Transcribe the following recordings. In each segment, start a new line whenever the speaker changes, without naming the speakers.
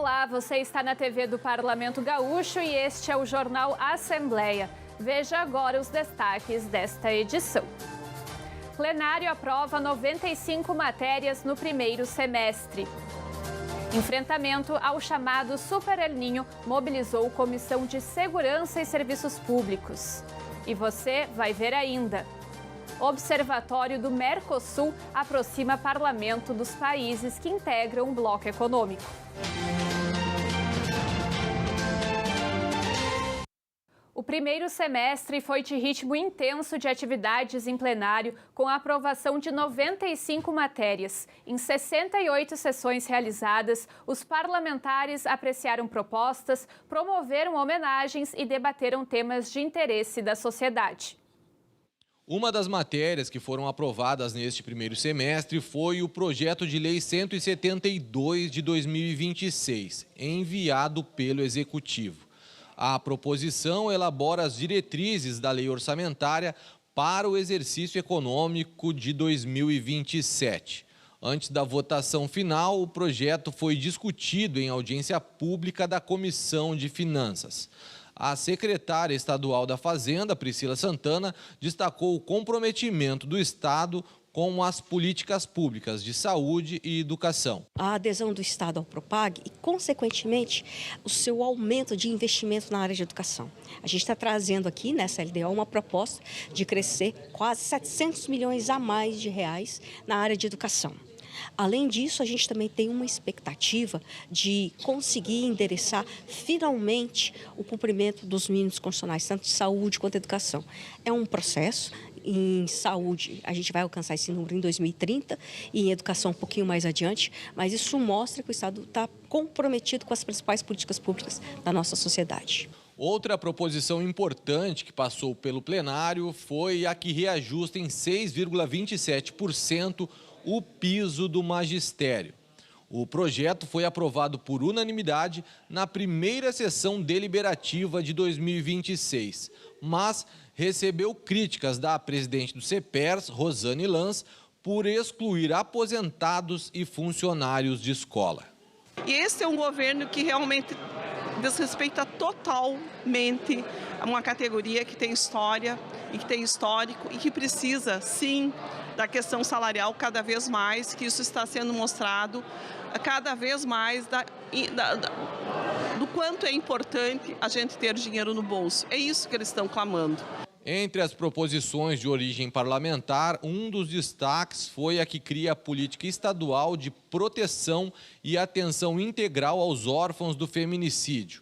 Olá, você está na TV do Parlamento Gaúcho e este é o Jornal Assembleia. Veja agora os destaques desta edição. Plenário aprova 95 matérias no primeiro semestre. Enfrentamento ao chamado Super El Niño mobilizou Comissão de Segurança e Serviços Públicos. E você vai ver ainda. Observatório do Mercosul aproxima parlamento dos países que integram o bloco econômico. O primeiro semestre foi de ritmo intenso de atividades em plenário, com a aprovação de 95 matérias. Em 68 sessões realizadas, os parlamentares apreciaram propostas, promoveram homenagens e debateram temas de interesse da sociedade.
Uma das matérias que foram aprovadas neste primeiro semestre foi o projeto de lei 172 de 2026, enviado pelo Executivo. A proposição elabora as diretrizes da lei orçamentária para o exercício econômico de 2027. Antes da votação final, o projeto foi discutido em audiência pública da Comissão de Finanças. A secretária estadual da Fazenda, Priscila Santana, destacou o comprometimento do Estado com as políticas públicas de saúde e educação.
A adesão do Estado ao Propag e, consequentemente, o seu aumento de investimento na área de educação. A gente está trazendo aqui, nessa LDO, uma proposta de crescer quase 700 milhões a mais de reais na área de educação. Além disso, a gente também tem uma expectativa de conseguir endereçar finalmente o cumprimento dos mínimos constitucionais, tanto de saúde quanto de educação. É um processo. Em saúde, a gente vai alcançar esse número em 2030 e em educação um pouquinho mais adiante, mas isso mostra que o Estado está comprometido com as principais políticas públicas da nossa sociedade.
Outra proposição importante que passou pelo plenário foi a que reajusta em 6,27% o piso do magistério. O projeto foi aprovado por unanimidade na primeira sessão deliberativa de 2026, mas recebeu críticas da presidente do CEPERS, Rosane Lans, por excluir aposentados e funcionários de escola.
E esse é um governo que realmente desrespeita totalmente uma categoria que tem história e que tem histórico e que precisa, sim, da questão salarial cada vez mais, que isso está sendo mostrado cada vez mais do quanto é importante a gente ter dinheiro no bolso. É isso que eles estão clamando.
Entre as proposições de origem parlamentar, um dos destaques foi a que cria a política estadual de proteção e atenção integral aos órfãos do feminicídio.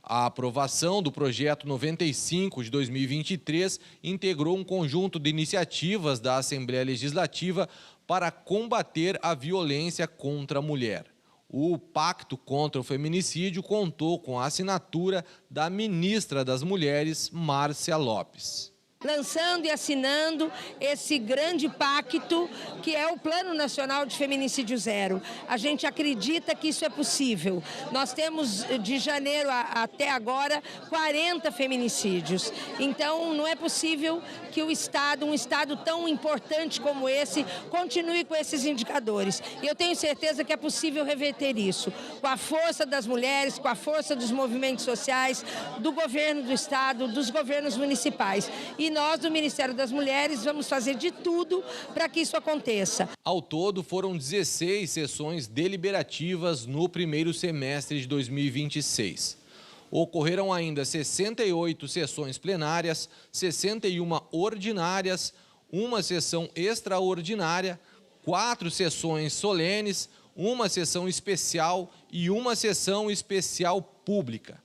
A aprovação do projeto 95 de 2023 integrou um conjunto de iniciativas da Assembleia Legislativa para combater a violência contra a mulher. O Pacto contra o Feminicídio contou com a assinatura da ministra das Mulheres, Márcia Lopes.
Lançando e assinando esse grande pacto que é o Plano Nacional de Feminicídio Zero. A gente acredita que isso é possível. Nós temos de janeiro até agora 40 feminicídios. Então não é possível que o Estado, um Estado tão importante como esse, continue com esses indicadores. E eu tenho certeza que é possível reverter isso, com a força das mulheres, com a força dos movimentos sociais, do governo do Estado, dos governos municipais. E nós, do Ministério das Mulheres, vamos fazer de tudo para que isso aconteça.
Ao todo, foram 16 sessões deliberativas no primeiro semestre de 2026. Ocorreram ainda 68 sessões plenárias, 61 ordinárias, uma sessão extraordinária, 4 sessões solenes, uma sessão especial e uma sessão especial pública.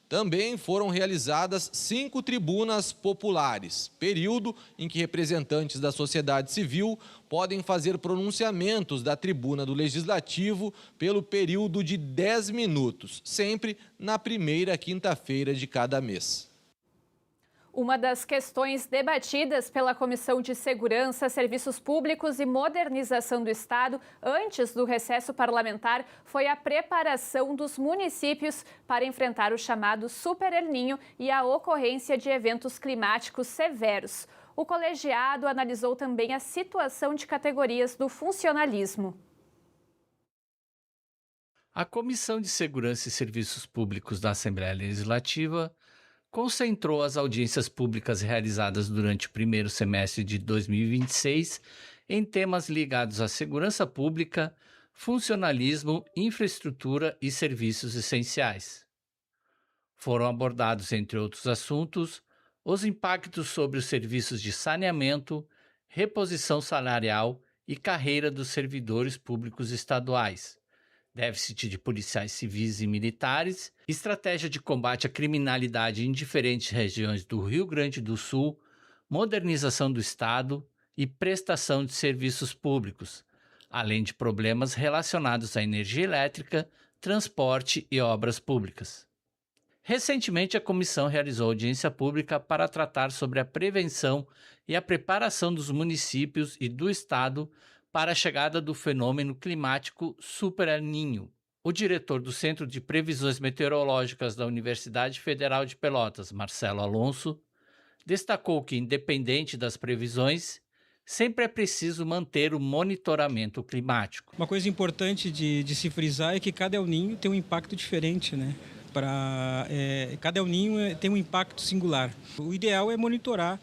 Também foram realizadas 5 tribunas populares, período em que representantes da sociedade civil podem fazer pronunciamentos da tribuna do Legislativo pelo período de 10 minutos, sempre na primeira quinta-feira de cada mês.
Uma das questões debatidas pela Comissão de Segurança, Serviços Públicos e Modernização do Estado antes do recesso parlamentar foi a preparação dos municípios para enfrentar o chamado Super El Niño e a ocorrência de eventos climáticos severos. O colegiado analisou também a situação de categorias do funcionalismo.
A Comissão de Segurança e Serviços Públicos da Assembleia Legislativa concentrou as audiências públicas realizadas durante o primeiro semestre de 2026 em temas ligados à segurança pública, funcionalismo, infraestrutura e serviços essenciais. Foram abordados, entre outros assuntos, os impactos sobre os serviços de saneamento, reposição salarial e carreira dos servidores públicos estaduais, déficit de policiais civis e militares, estratégia de combate à criminalidade em diferentes regiões do Rio Grande do Sul, modernização do Estado e prestação de serviços públicos, além de problemas relacionados à energia elétrica, transporte e obras públicas. Recentemente, a comissão realizou audiência pública para tratar sobre a prevenção e a preparação dos municípios e do Estado para a chegada do fenômeno climático Super El Niño. O diretor do Centro de Previsões Meteorológicas da Universidade Federal de Pelotas, Marcelo Alonso, destacou que, independente das previsões, sempre é preciso manter o monitoramento climático.
Uma coisa importante de se frisar é que cada El Niño tem um impacto diferente, né? Cada El Niño tem um impacto singular. O ideal é monitorar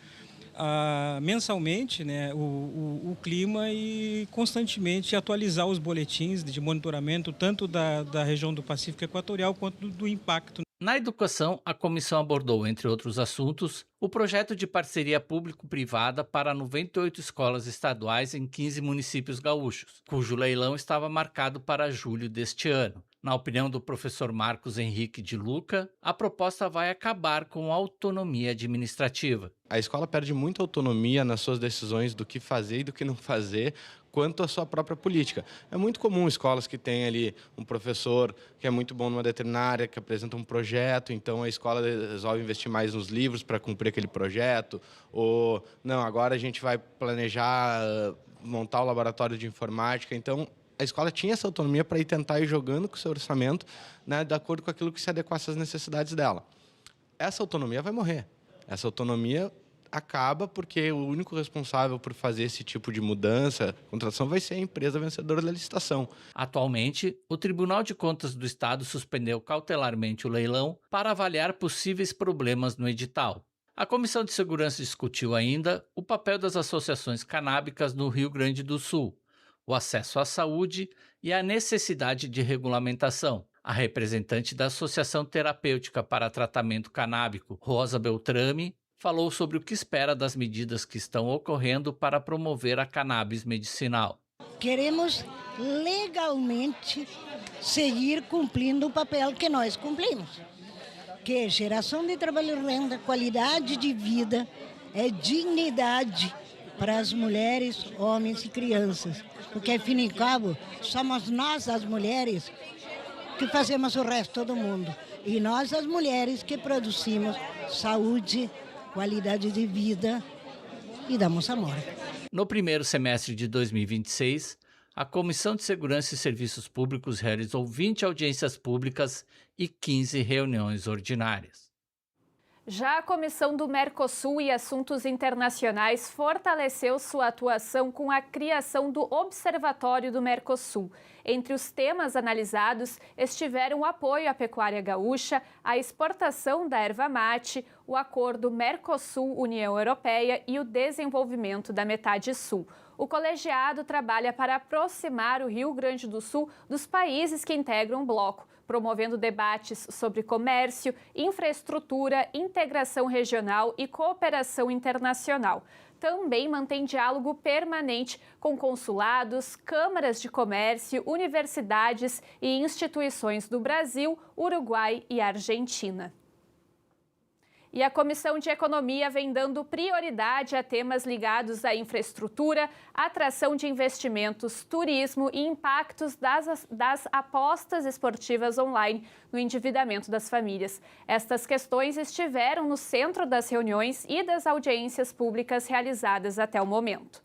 mensalmente, né, o clima e constantemente atualizar os boletins de monitoramento tanto da região do Pacífico Equatorial quanto do impacto.
Na educação, a comissão abordou, entre outros assuntos, o projeto de parceria público-privada para 98 escolas estaduais em 15 municípios gaúchos, cujo leilão estava marcado para julho deste ano. Na opinião do professor Marcos Henrique de Luca, a proposta vai acabar com a autonomia administrativa.
A escola perde muita autonomia nas suas decisões do que fazer e do que não fazer, quanto à sua própria política. É muito comum escolas que têm ali um professor que é muito bom numa determinada área, que apresenta um projeto, então a escola resolve investir mais nos livros para cumprir aquele projeto, ou não, agora a gente vai planejar montar o laboratório de informática, então a escola tinha essa autonomia para tentar ir jogando com o seu orçamento, né, de acordo com aquilo que se adequasse às necessidades dela. Essa autonomia vai morrer. Essa autonomia acaba porque o único responsável por fazer esse tipo de mudança, contratação, vai ser a empresa vencedora da licitação.
Atualmente, o Tribunal de Contas do Estado suspendeu cautelarmente o leilão para avaliar possíveis problemas no edital. A Comissão de Segurança discutiu ainda o papel das associações canábicas no Rio Grande do Sul, o acesso à saúde e a necessidade de regulamentação. A representante da Associação Terapêutica para Tratamento Canábico, Rosa Beltrame, falou sobre o que espera das medidas que estão ocorrendo para promover a cannabis medicinal.
Queremos legalmente seguir cumprindo o papel que nós cumprimos, que é geração de trabalho e renda, qualidade de vida, é dignidade para as mulheres, homens e crianças. Porque, ao fim e ao cabo, somos nós, as mulheres, que fazemos o resto do mundo. E nós, as mulheres, que produzimos saúde, qualidade de vida e damos amor.
No primeiro semestre de 2026, a Comissão de Segurança e Serviços Públicos realizou 20 audiências públicas e 15 reuniões ordinárias.
Já a Comissão do Mercosul e Assuntos Internacionais fortaleceu sua atuação com a criação do Observatório do Mercosul. Entre os temas analisados estiveram o apoio à pecuária gaúcha, a exportação da erva mate, o acordo Mercosul-União Europeia e o desenvolvimento da metade sul. O colegiado trabalha para aproximar o Rio Grande do Sul dos países que integram o bloco, promovendo debates sobre comércio, infraestrutura, integração regional e cooperação internacional. Também mantém diálogo permanente com consulados, câmaras de comércio, universidades e instituições do Brasil, Uruguai e Argentina. E a Comissão de Economia vem dando prioridade a temas ligados à infraestrutura, atração de investimentos, turismo e impactos das apostas esportivas online no endividamento das famílias. Estas questões estiveram no centro das reuniões e das audiências públicas realizadas até o momento.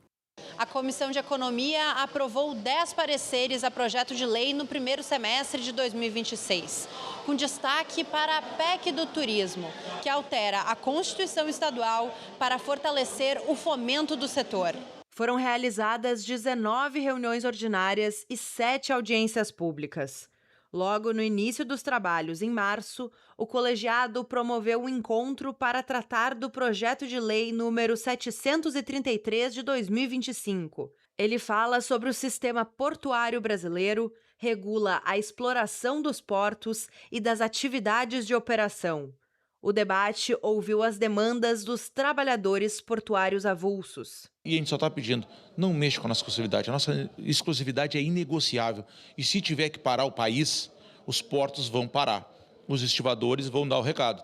A Comissão de Economia aprovou 10 pareceres a projeto de lei no primeiro semestre de 2026, com destaque para a PEC do Turismo, que altera a Constituição Estadual para fortalecer o fomento do setor.
Foram realizadas 19 reuniões ordinárias e 7 audiências públicas.
Logo no início dos trabalhos, em março, o colegiado promoveu um encontro para tratar do projeto de lei número 733 de 2025. Ele fala sobre o sistema portuário brasileiro, regula a exploração dos portos e das atividades de operação. O debate ouviu as demandas dos trabalhadores portuários avulsos.
E a gente só está pedindo, não mexa com a nossa exclusividade. A nossa exclusividade é inegociável. E se tiver que parar o país, os portos vão parar. Os estivadores vão dar o recado.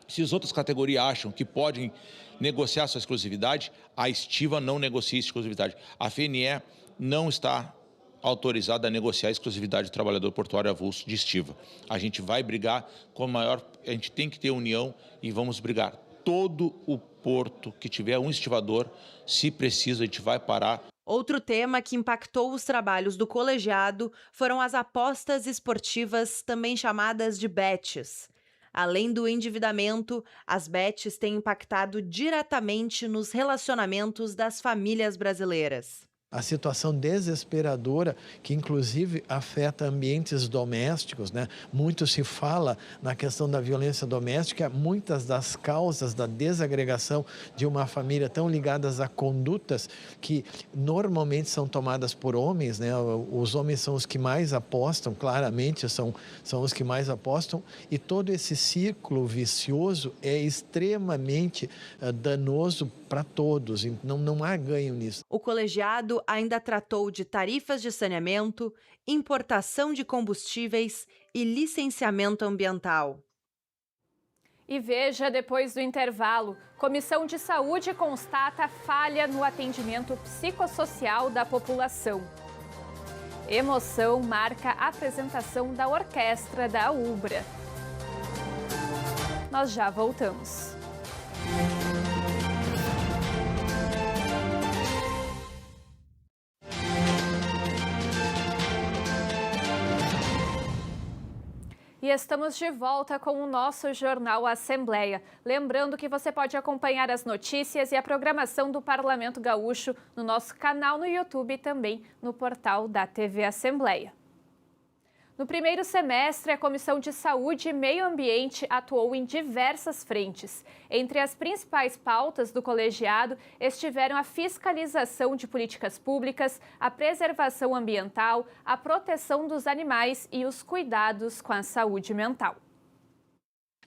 Se as outras categorias acham que podem negociar sua exclusividade, a estiva não negocia exclusividade. A FNE não está autorizada a negociar a exclusividade do trabalhador portuário avulso de estiva. A gente vai brigar com a maior... A gente tem que ter união e vamos brigar. Todo o porto que tiver um estivador, se precisa, a gente vai parar.
Outro tema que impactou os trabalhos do colegiado foram as apostas esportivas, também chamadas de bets. Além do endividamento, as bets têm impactado diretamente nos relacionamentos das famílias brasileiras.
A situação desesperadora que inclusive afeta ambientes domésticos, né? Muito se fala na questão da violência doméstica, muitas das causas da desagregação de uma família tão ligadas a condutas que normalmente são tomadas por homens, né? Os homens são os que mais apostam, claramente são os que mais apostam, e todo esse ciclo vicioso é extremamente danoso para todos, não há ganho nisso.
O colegiado ainda tratou de tarifas de saneamento, importação de combustíveis e licenciamento ambiental.
E veja, depois do intervalo, Comissão de Saúde constata falha no atendimento psicossocial da população. Emoção marca a apresentação da orquestra da Ubra. Nós já voltamos. E estamos de volta com o nosso Jornal Assembleia. Lembrando que você pode acompanhar as notícias e a programação do Parlamento Gaúcho no nosso canal no YouTube e também no portal da TV Assembleia. No primeiro semestre, a Comissão de Saúde e Meio Ambiente atuou em diversas frentes. Entre as principais pautas do colegiado estiveram a fiscalização de políticas públicas, a preservação ambiental, a proteção dos animais e os cuidados com a saúde mental.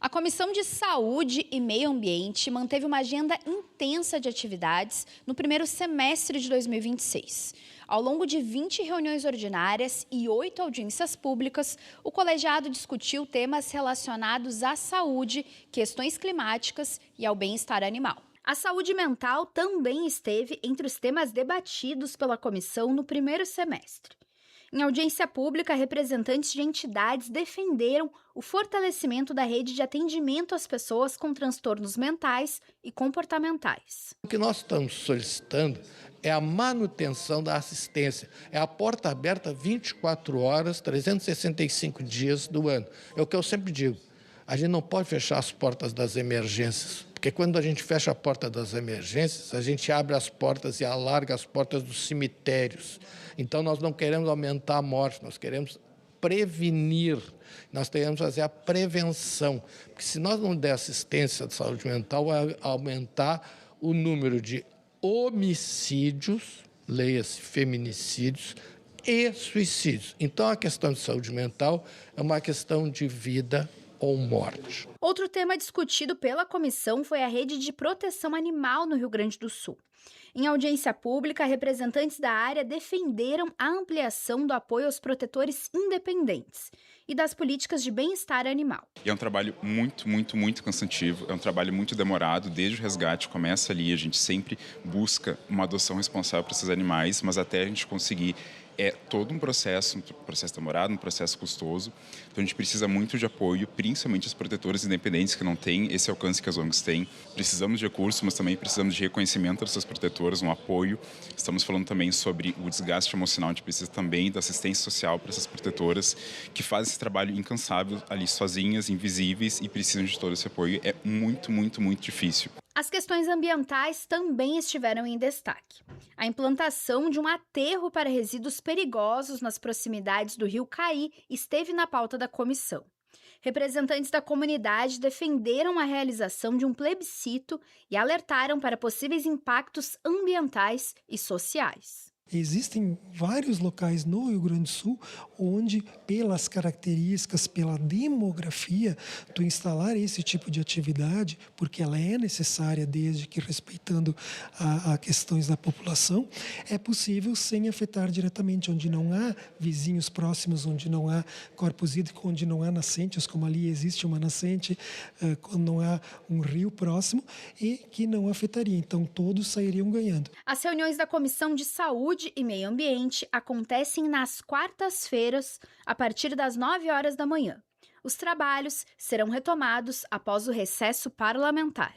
A Comissão de Saúde e Meio Ambiente manteve uma agenda intensa de atividades no primeiro semestre de 2026. Ao longo de 20 reuniões ordinárias e 8 audiências públicas, o colegiado discutiu temas relacionados à saúde, questões climáticas e ao bem-estar animal. A saúde mental também esteve entre os temas debatidos pela comissão no primeiro semestre. Em audiência pública, representantes de entidades defenderam o fortalecimento da rede de atendimento às pessoas com transtornos mentais e comportamentais.
O que nós estamos solicitando é a manutenção da assistência, é a porta aberta 24 horas, 365 dias do ano. É o que eu sempre digo, a gente não pode fechar as portas das emergências, porque quando a gente fecha a porta das emergências, a gente abre as portas e alarga as portas dos cemitérios. Então, nós não queremos aumentar a morte, nós queremos prevenir, nós queremos fazer a prevenção. Porque se nós não der assistência de saúde mental, vai aumentar o número de homicídios, leia-se feminicídios, e suicídios. Então, a questão de saúde mental é uma questão de vida ou morte.
Outro tema discutido pela comissão foi a rede de proteção animal no Rio Grande do Sul. Em audiência pública, representantes da área defenderam a ampliação do apoio aos protetores independentes e das políticas de bem-estar animal.
É um trabalho muito cansativo, é um trabalho muito demorado, desde o resgate começa ali, a gente sempre busca uma adoção responsável para esses animais, mas até a gente conseguir é todo um processo demorado, um processo custoso. Então a gente precisa muito de apoio, principalmente os protetores independentes que não têm esse alcance que as ONGs têm. Precisamos de recursos, mas também precisamos de reconhecimento dessas protetoras, um apoio. Estamos falando também sobre o desgaste emocional, a gente precisa também da assistência social para essas protetoras que fazem esse trabalho incansável ali sozinhas, invisíveis e precisam de todo esse apoio. É muito difícil.
As questões ambientais também estiveram em destaque. A implantação de um aterro para resíduos perigosos nas proximidades do rio Caí esteve na pauta da comissão. Representantes da comunidade defenderam a realização de um plebiscito e alertaram para possíveis impactos ambientais e sociais.
Existem vários locais no Rio Grande do Sul onde, pelas características, pela demografia, tu instalar esse tipo de atividade, porque ela é necessária desde que respeitando a questões da população, é possível sem afetar diretamente, onde não há vizinhos próximos, onde não há corpos hídricos, onde não há nascentes, como ali existe uma nascente, quando não há um rio próximo, e que não afetaria. Então, todos sairiam ganhando.
As reuniões da Comissão de Saúde e Meio Ambiente acontecem nas quartas-feiras, a partir das 9 horas da manhã. Os trabalhos serão retomados após o recesso parlamentar.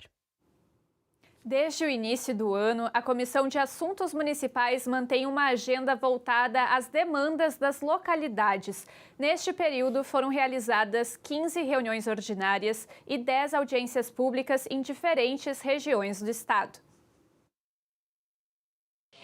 Desde o início do ano, a Comissão de Assuntos Municipais mantém uma agenda voltada às demandas das localidades. Neste período, foram realizadas 15 reuniões ordinárias e 10 audiências públicas em diferentes regiões do estado.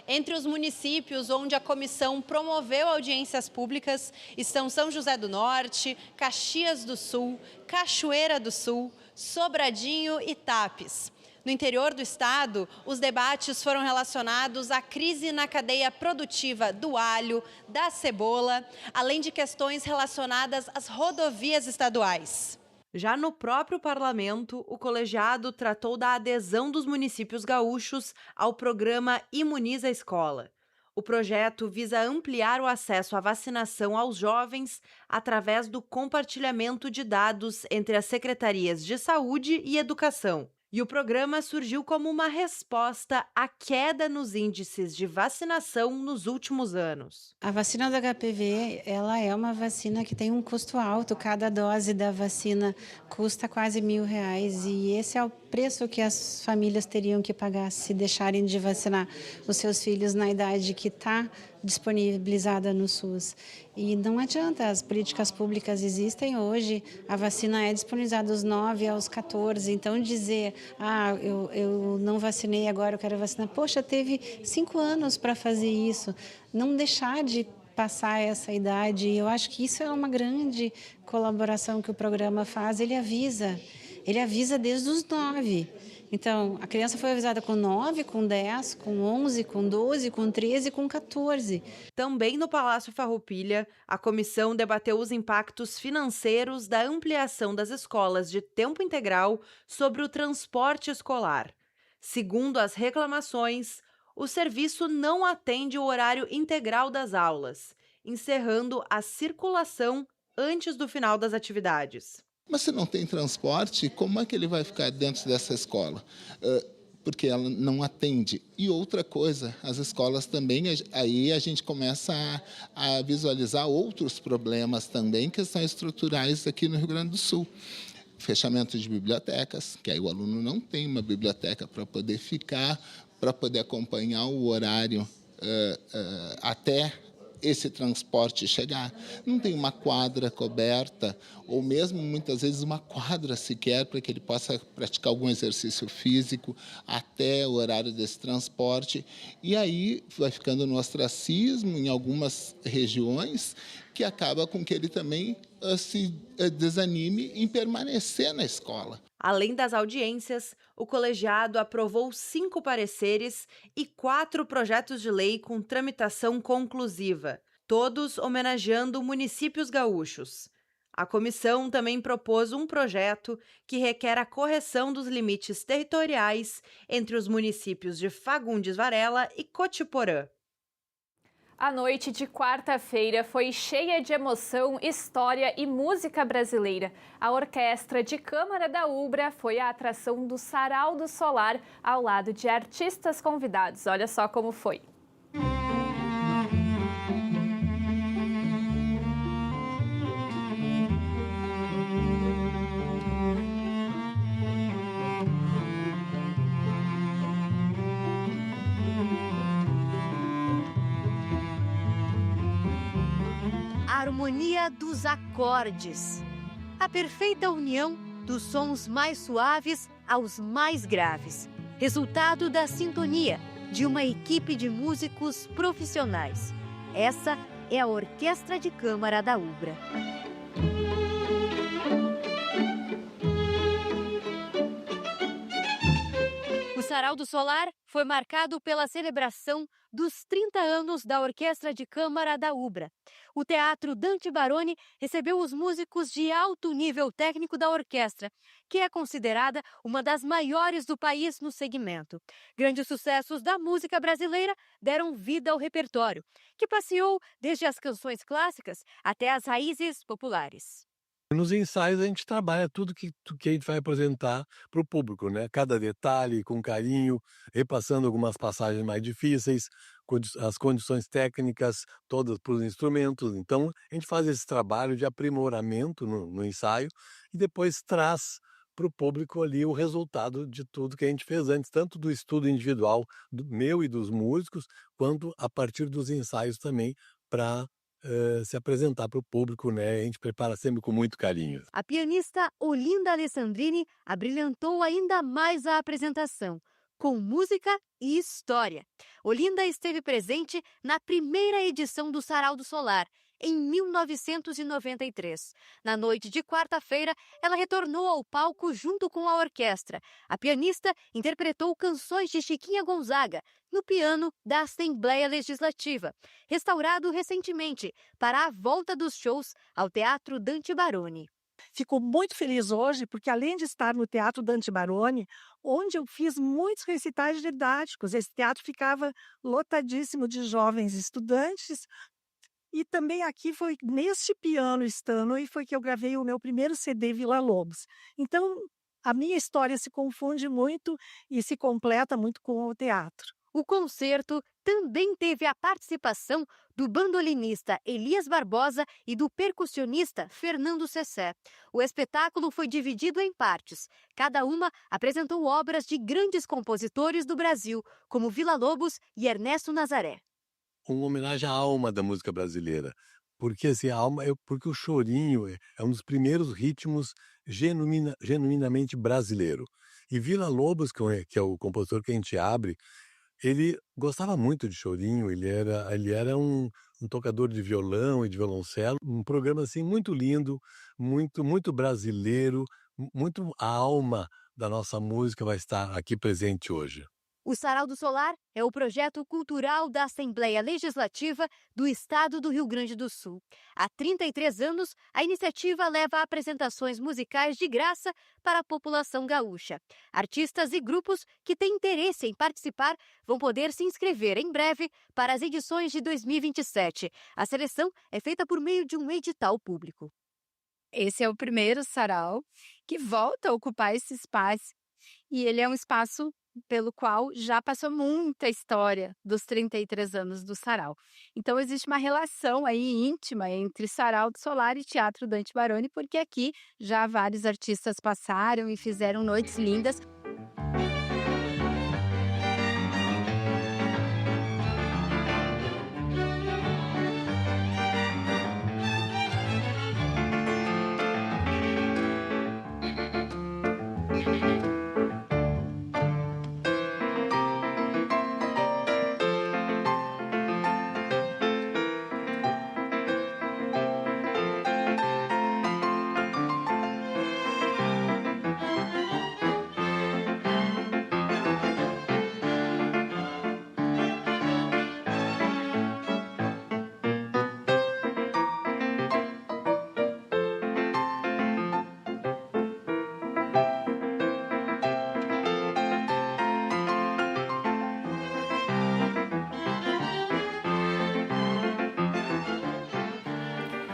Entre os municípios onde a comissão promoveu audiências públicas estão São José do Norte, Caxias do Sul, Cachoeira do Sul, Sobradinho e Tapes. No interior do estado, os debates foram relacionados à crise na cadeia produtiva do alho, da cebola, além de questões relacionadas às rodovias estaduais. Já no próprio parlamento, o colegiado tratou da adesão dos municípios gaúchos ao programa Imuniza a Escola. O projeto visa ampliar o acesso à vacinação aos jovens através do compartilhamento de dados entre as secretarias de saúde e educação. E o programa surgiu como uma resposta à queda nos índices de vacinação nos últimos anos.
A vacina do HPV, ela é uma vacina que tem um custo alto. Cada dose da vacina custa quase R$1.000 e esse é o preço que as famílias teriam que pagar se deixarem de vacinar os seus filhos na idade que está disponibilizada no SUS. E não adianta, as políticas públicas existem hoje, a vacina é disponibilizada dos 9 aos 14, então dizer, eu não vacinei, agora eu quero vacinar. Poxa, teve 5 anos para fazer isso. Não deixar de passar essa idade, eu acho que isso é uma grande colaboração que o programa faz, ele avisa desde os 9. Então, a criança foi avisada com 9, com 10, com 11, com 12, com 13 e com 14.
Também no Palácio Farroupilha, a comissão debateu os impactos financeiros da ampliação das escolas de tempo integral sobre o transporte escolar. Segundo as reclamações, o serviço não atende o horário integral das aulas, encerrando a circulação antes do final das atividades.
Mas se não tem transporte, como é que ele vai ficar dentro dessa escola? Porque ela não atende. E outra coisa, as escolas também, aí a gente começa a visualizar outros problemas também que são estruturais aqui no Rio Grande do Sul. Fechamento de bibliotecas, que aí o aluno não tem uma biblioteca para poder ficar, para poder acompanhar o horário até esse transporte chegar. Não tem uma quadra coberta, ou mesmo, muitas vezes, uma quadra sequer para que ele possa praticar algum exercício físico até o horário desse transporte. E aí vai ficando no ostracismo em algumas regiões, que acaba com que ele também se desanime em permanecer na escola.
Além das audiências, o colegiado aprovou 5 pareceres e 4 projetos de lei com tramitação conclusiva, todos homenageando municípios gaúchos. A comissão também propôs um projeto que requer a correção dos limites territoriais entre os municípios de Fagundes Varela e Cotiporã.
A noite de quarta-feira foi cheia de emoção, história e música brasileira. A Orquestra de Câmara da Ubra foi a atração do Sarau do Solar, ao lado de artistas convidados. Olha só como foi.
A harmonia dos acordes, a perfeita união dos sons mais suaves aos mais graves. Resultado da sintonia de uma equipe de músicos profissionais. Essa é a Orquestra de Câmara da Ubra. O Sarau do Solar foi marcado pela celebração dos 30 anos da Orquestra de Câmara da Ubra. O Teatro Dante Baroni recebeu os músicos de alto nível técnico da orquestra, que é considerada uma das maiores do país no segmento. Grandes sucessos da música brasileira deram vida ao repertório, que passeou desde as canções clássicas até as raízes populares.
Nos ensaios a gente trabalha tudo que a gente vai apresentar para o público, né? Cada detalhe com carinho, repassando algumas passagens mais difíceis, as condições técnicas todas para os instrumentos. Então a gente faz esse trabalho de aprimoramento no ensaio e depois traz para o público ali o resultado de tudo que a gente fez antes, tanto do estudo individual do meu e dos músicos, quanto a partir dos ensaios também para se apresentar para o público, né? A gente prepara sempre com muito carinho.
A pianista Olinda Alessandrini abrilhantou ainda mais a apresentação, com música e história. Olinda esteve presente na primeira edição do Sarau do Solar, em 1993. Na noite de quarta-feira, ela retornou ao palco junto com a orquestra. A pianista interpretou canções de Chiquinha Gonzaga no piano da Assembleia Legislativa, restaurado recentemente para a volta dos shows ao Teatro Dante Baroni.
Fico muito feliz hoje porque, além de estar no Teatro Dante Baroni, onde eu fiz muitos recitais didáticos, esse teatro ficava lotadíssimo de jovens estudantes. E também aqui foi neste piano Stanley foi que eu gravei o meu primeiro CD Vila Lobos. Então, a minha história se confunde muito e se completa muito com o teatro.
O concerto também teve a participação do bandolinista Elias Barbosa e do percussionista Fernando Cessé. O espetáculo foi dividido em partes. Cada uma apresentou obras de grandes compositores do Brasil, como Vila Lobos e Ernesto Nazaré.
Uma homenagem à alma da música brasileira, porque assim, porque o chorinho é um dos primeiros ritmos genuinamente brasileiro. E Vila Lobos, que é o compositor que a gente abre, ele gostava muito de chorinho, ele era um tocador de violão e de violoncelo, um programa assim muito lindo, muito brasileiro, muito a alma da nossa música vai estar aqui presente hoje.
O Sarau do Solar é o projeto cultural da Assembleia Legislativa do Estado do Rio Grande do Sul. Há 33 anos, a iniciativa leva apresentações musicais de graça para a população gaúcha. Artistas e grupos que têm interesse em participar vão poder se inscrever em breve para as edições de 2027. A seleção é feita por meio de um edital público.
Esse é o primeiro sarau que volta a ocupar esse espaço. E ele é um espaço pelo qual já passou muita história dos 33 anos do Sarau. Então existe uma relação aí íntima entre Sarau do Solar e Teatro Dante Baroni, porque aqui já vários artistas passaram e fizeram noites lindas.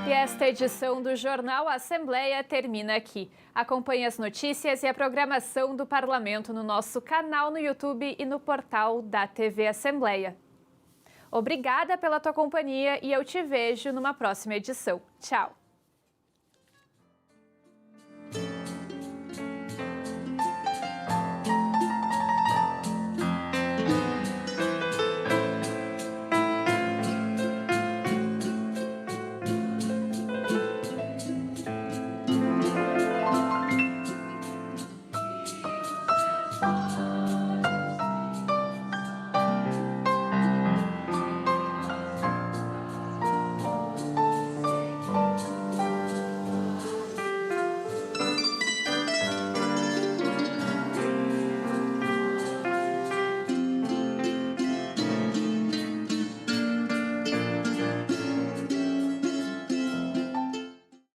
E esta edição do Jornal Assembleia termina aqui. Acompanhe as notícias e a programação do Parlamento no nosso canal no YouTube e no portal da TV Assembleia. Obrigada pela tua companhia e eu te vejo numa próxima edição. Tchau! Música